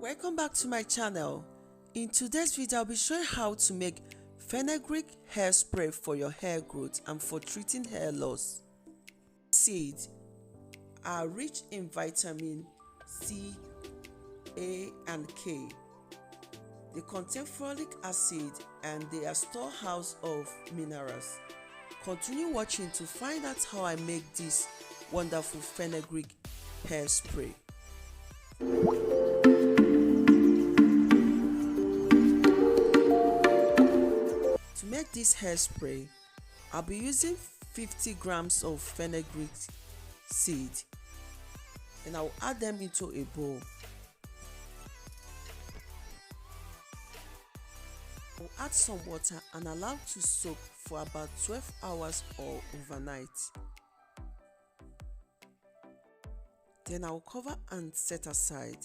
Welcome back to my channel. In today's video, I'll be showing how to make fenugreek hairspray for your hair growth and for treating hair loss. Seeds are rich in vitamin C, A, and K. They contain folic acid and they are storehouse of minerals. Continue watching to find out how I make this wonderful fenugreek hairspray. To make this hairspray, I'll be using 50 grams of fenugreek seed and I'll add them into a bowl. I'll add some water and allow to soak for about 12 hours or overnight. Then I'll cover and set aside.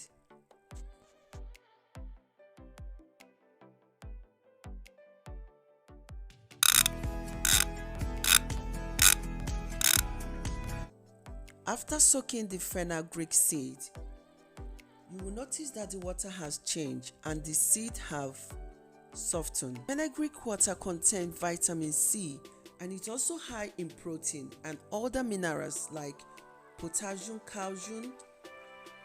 After soaking the fenugreek seed, you will notice that the water has changed and the seed have softened. Fenugreek water contains vitamin C and it's also high in protein and other minerals like potassium, calcium,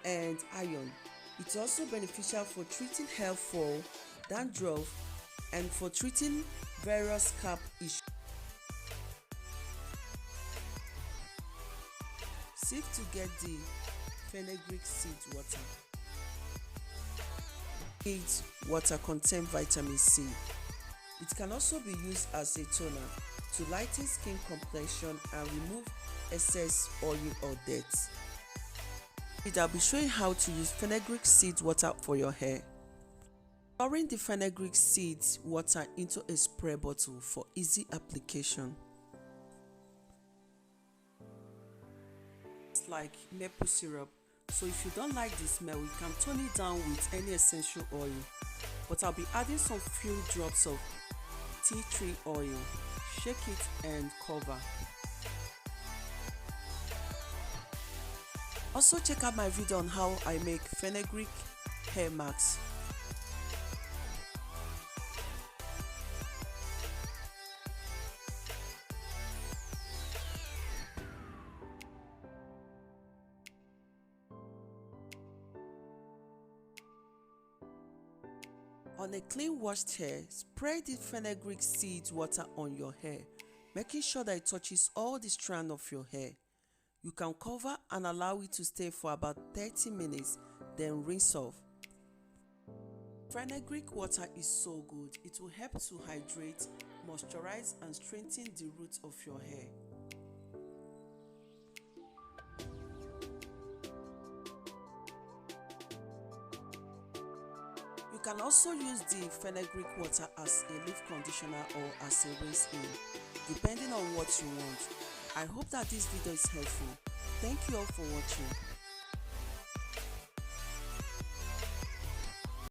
and iron. It's also beneficial for treating hair fall, dandruff, and for treating various scalp issues. Sieve to get the fenugreek seed water. Seed water contains vitamin C. It can also be used as a toner to lighten skin complexion and remove excess oil or dirt. I'll be showing how to use fenugreek seed water for your hair. Pouring the fenugreek seed water into a spray bottle for easy application. It's like maple syrup, so if you don't like the smell, you can tone it down with any essential oil. But I'll be adding some few drops of tea tree oil. Shake it and cover. Also check out my video on how I make fenugreek hair masks. On a clean washed hair, spray the fenugreek seed water on your hair, making sure that it touches all the strands of your hair. You can cover and allow it to stay for about 30 minutes, then rinse off. Fenugreek water is so good. It will help to hydrate, moisturize, and strengthen the roots of your hair. You can also use the fenugreek water as a leaf conditioner or as a rinse-in, depending on what you want. I hope that this video is helpful. Thank you all for watching.